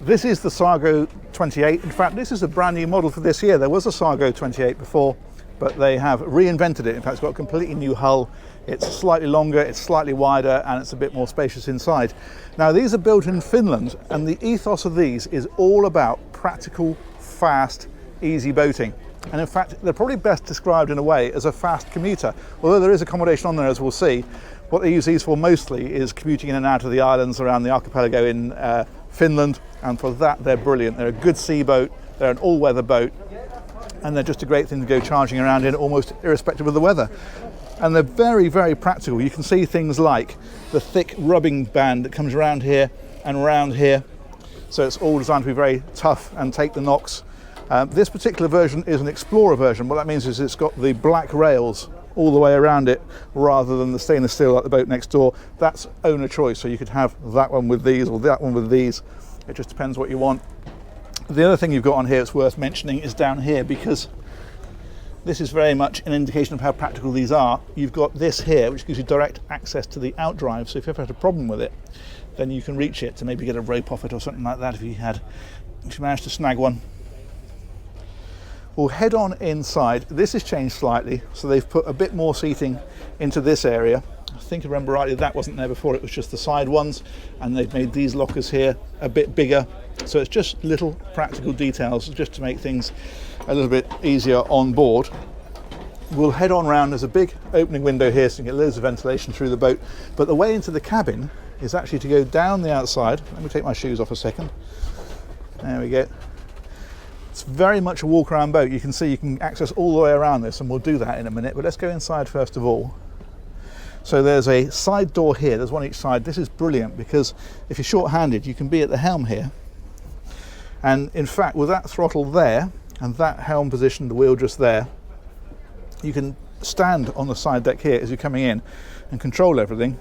This is the Sargo 28. In fact, this is a brand new model for this year. There was a Sargo 28 before, but they have reinvented it. In fact, it's got a completely new hull. It's slightly longer, it's slightly wider, and it's a bit more spacious inside. Now, these are built in Finland, and the ethos of these is all about practical, fast, easy boating. And in fact, they're probably best described in a way as a fast commuter. Although there is accommodation on there, as we'll see, what they use these for mostly is commuting in and out of the islands around the archipelago in Finland, and for that they're brilliant. They're a good sea boat, they're an all-weather boat, and they're just a great thing to go charging around in almost irrespective of the weather. And they're very, very practical. You can see things like the thick rubbing band that comes around here and around here. So it's all designed to be very tough and take the knocks. This particular version is an Explorer version. What that means is it's got the black rails all the way around it rather than the stainless steel like the boat next door. That's owner choice. So you could have that one with these or that one with these. It just depends what you want. The other thing you've got on here that's worth mentioning is down here, because this is very much an indication of how practical these are. You've got this here, which gives you direct access to the outdrive. So if you ever had a problem with it, then you can reach it to maybe get a rope off it or something like that if you managed to snag one. We'll head on inside. This has changed slightly, so they've put a bit more seating into this area. I think I remember rightly that wasn't there before, it was just the side ones, and they've made these lockers here a bit bigger. So it's just little practical details just to make things a little bit easier on board. We'll head on round. There's a big opening window here so you can get loads of ventilation through the boat, but the way into the cabin is actually to go down the outside. Let me take my shoes off a second. There we go. It's very much a walk around boat. You can see you can access all the way around this, and we'll do that in a minute, but let's go inside first of all. So there's a side door here, there's one each side. This is brilliant because if you're short-handed you can be at the helm here, and in fact with that throttle there and that helm position, the wheel just there, you can stand on the side deck here as you're coming in and control everything,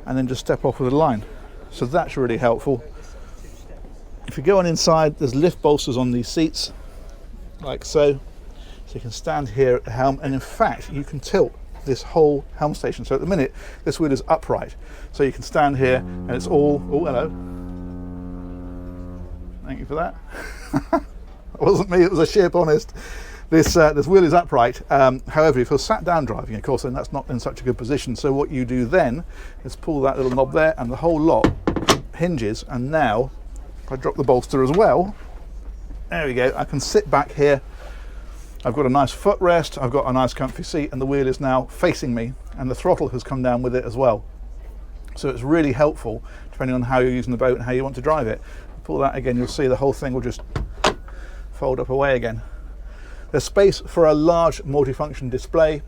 and then just step off with a line. So that's really helpful. If you go on inside, there's lift bolsters on these seats like so, so you can stand here at the helm, and in fact you can tilt this whole helm station. So at the minute this wheel is upright, so you can stand here and it's all, oh hello, thank you for that. It wasn't me, it was a ship, honest. This wheel is upright. However, if you're sat down driving, of course, then that's not in such a good position. So what you do then is pull that little knob there and the whole lot hinges, and now if I drop the bolster as well, there we go, I can sit back here. I've got a nice footrest, I've got a nice comfy seat, and the wheel is now facing me, and the throttle has come down with it as well. So it's really helpful depending on how you're using the boat and how you want to drive it. Pull that again, you'll see the whole thing will just fold up away again. There's space for a large multifunction display.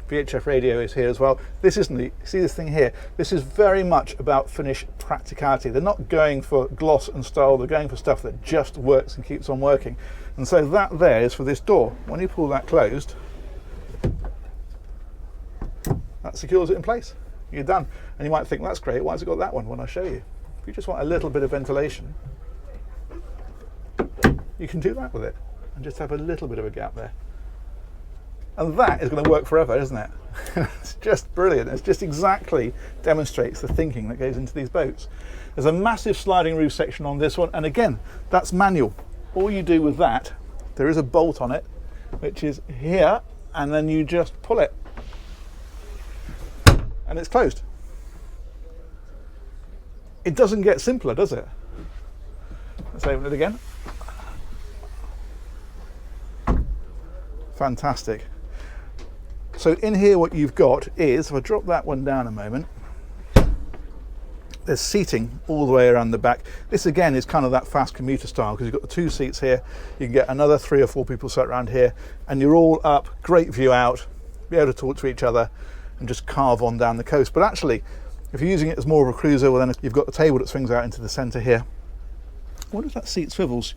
VHF radio is here as well. This isn't the, see this thing here? This is very much about Finnish practicality. They're not going for gloss and style, they're going for stuff that just works and keeps on working. And so that there is for this door. When you pull that closed, that secures it in place. You're done. And you might think, that's great, why has it got that one when I show you? If you just want a little bit of ventilation, you can do that with it and just have a little bit of a gap there. And that is going to work forever, isn't it? It's just brilliant. It just exactly demonstrates the thinking that goes into these boats. There's a massive sliding roof section on this one, and again, that's manual. All you do with that, there is a bolt on it, which is here, and then you just pull it, and it's closed. It doesn't get simpler, does it? Let's open it again. Fantastic. So in here what you've got is, if I drop that one down a moment, there's seating all the way around the back. This again is kind of that fast commuter style, because you've got the two seats here, you can get another 3 or 4 people sat around here, and you're all up, great view out, be able to talk to each other and just carve on down the coast. But actually, if you're using it as more of a cruiser, well then you've got the table that swings out into the centre here. What if that seat swivels?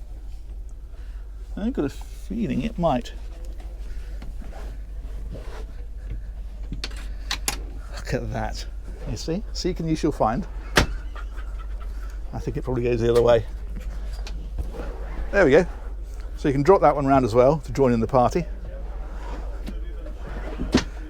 I've got a feeling it might. Look at that. You see? Seek and you shall find. I think it probably goes the other way. There we go. So you can drop that one around as well to join in the party.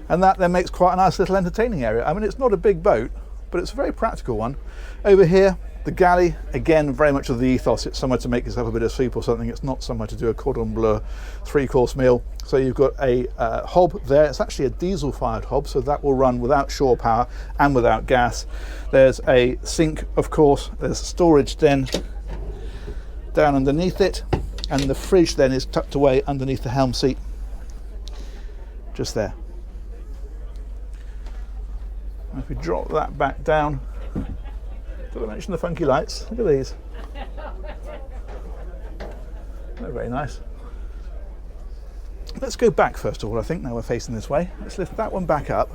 And that then makes quite a nice little entertaining area. I mean, it's not a big boat, but it's a very practical one. Over here, The Galley, again, very much of the ethos. It's somewhere to make yourself a bit of soup or something. It's not somewhere to do a cordon bleu 3-course meal. So you've got a hob there. It's actually a diesel-fired hob, so that will run without shore power and without gas. There's a sink, of course. There's storage then down underneath it, and the fridge then is tucked away underneath the helm seat, just there. And if we drop that back down, did I mention the funky lights? Look at these. They're very nice. Let's go back first of all, I think, now we're facing this way. Let's lift that one back up.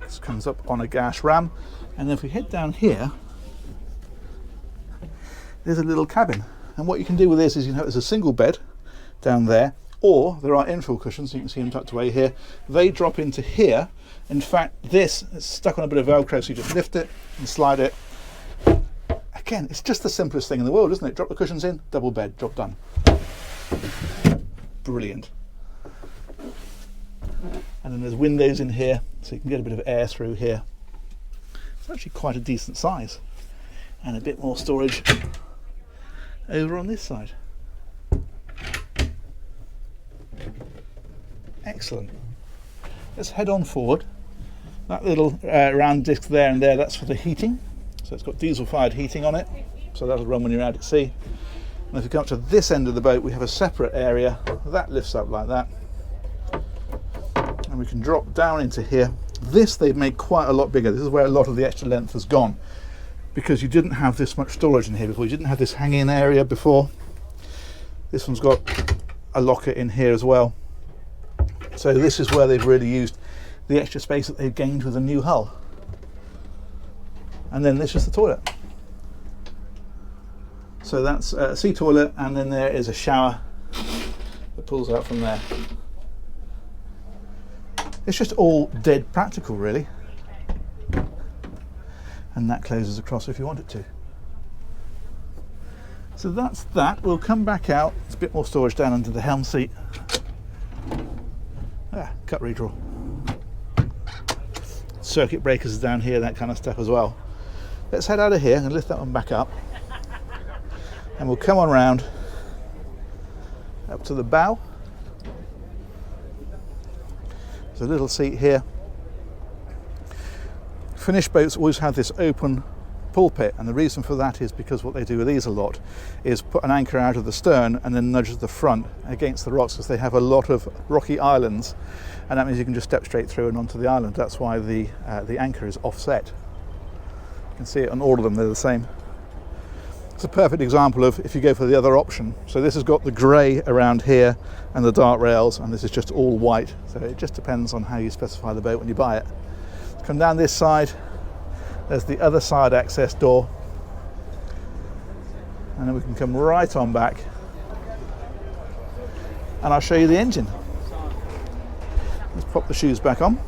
This comes up on a gas ram. And then if we head down here, there's a little cabin. And what you can do with this is, you know, there's a single bed down there, or there are infill cushions, you can see them tucked away here. They drop into here. In fact, this is stuck on a bit of Velcro, so you just lift it and slide it. Again, it's just the simplest thing in the world, isn't it? Drop the cushions in, double bed, job done. Brilliant. And then there's windows in here, so you can get a bit of air through here. It's actually quite a decent size. And a bit more storage over on this side. Excellent. Let's head on forward. That little round disc there and there, that's for the heating. So it's got diesel-fired heating on it, so that'll run when you're out at sea. And if you come up to this end of the boat, we have a separate area that lifts up like that, and we can drop down into here. This they've made quite a lot bigger. This is where a lot of the extra length has gone, because you didn't have this much storage in here before. You didn't have this hanging area before. This one's got a locker in here as well. So this is where they've really used the extra space that they've gained with the new hull. And then this is the toilet. So that's a sea toilet, and then there is a shower that pulls out from there. It's just all dead practical, really. And that closes across if you want it to. So that's that. We'll come back out. There's a bit more storage down under the helm seat. Cut redraw. Circuit breakers down here, that kind of stuff as well. Let's head out of here and lift that one back up. And we'll come on round up to the bow. There's a little seat here. Finnish boats always have this open pulpit, and the reason for that is because what they do with these a lot is put an anchor out of the stern and then nudge the front against the rocks, because they have a lot of rocky islands, and that means you can just step straight through and onto the island. That's why the anchor is offset. You can see it on all of them, they're the same. It's a perfect example of if you go for the other option. So this has got the grey around here and the dark rails, and this is just all white. So it just depends on how you specify the boat when you buy it. Come down this side. There's the other side access door, and then we can come right on back and I'll show you the engine. Let's pop the shoes back on.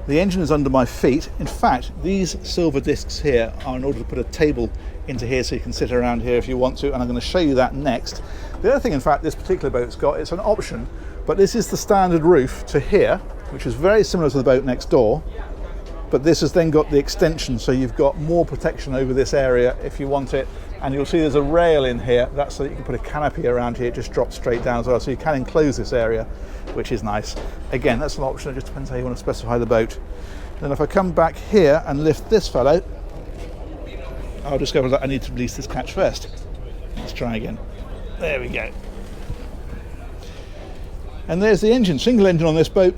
The engine is under my feet. In fact, these silver discs here are in order to put a table into here so you can sit around here if you want to, and I'm going to show you that next. The other thing, in fact, this particular boat's got, it's an option, but this is the standard roof to here, which is very similar to the boat next door, but this has then got the extension, so you've got more protection over this area if you want it. And you'll see there's a rail in here, that's so that you can put a canopy around here. It just drops straight down as well, so you can enclose this area, which is nice. Again, that's an option, it just depends how you want to specify the boat. Then if I come back here and lift this fellow, I'll discover that I need to release this catch first. Let's try again. There we go. And there's the engine, single engine on this boat.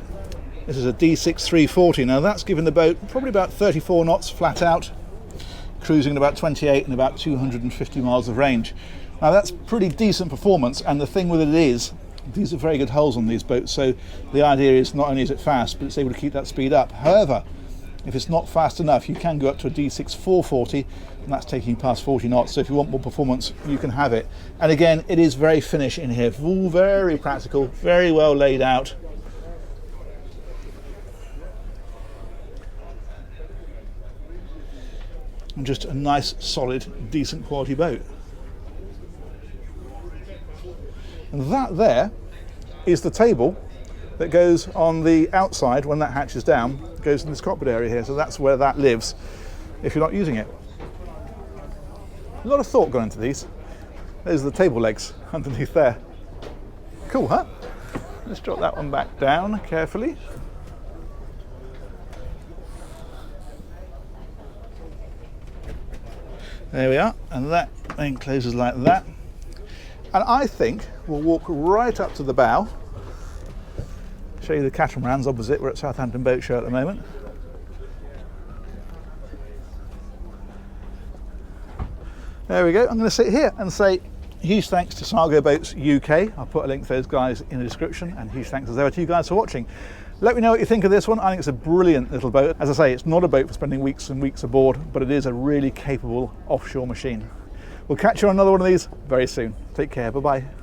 This is a D6 340. Now that's giving the boat probably about 34 knots flat out, cruising at about 28 and about 250 miles of range. Now that's pretty decent performance, and the thing with it is, these are very good hulls on these boats, so the idea is not only is it fast, but it's able to keep that speed up. However, if it's not fast enough, you can go up to a D6 440, and that's taking past 40 knots, so if you want more performance, you can have it. And again, it is very Finnish in here, all very practical, very well laid out. And just a nice, solid, decent quality boat. And that there is the table that goes on the outside when that hatch is down, goes in this cockpit area here, so that's where that lives if you're not using it. A lot of thought gone into these. Those are the table legs underneath there. Cool, huh? Let's drop that one back down carefully. There we are, and that then closes like that. And I think we'll walk right up to the bow. Show you the catamarans opposite. We're at Southampton Boat Show at the moment. There we go. I'm going to sit here and say huge thanks to Sargo Boats UK. I'll put a link to those guys in the description, and huge thanks as ever to you guys for watching. Let me know what you think of this one. I think it's a brilliant little boat. As I say, it's not a boat for spending weeks and weeks aboard, but it is a really capable offshore machine. We'll catch you on another one of these very soon. Take care. Bye-bye.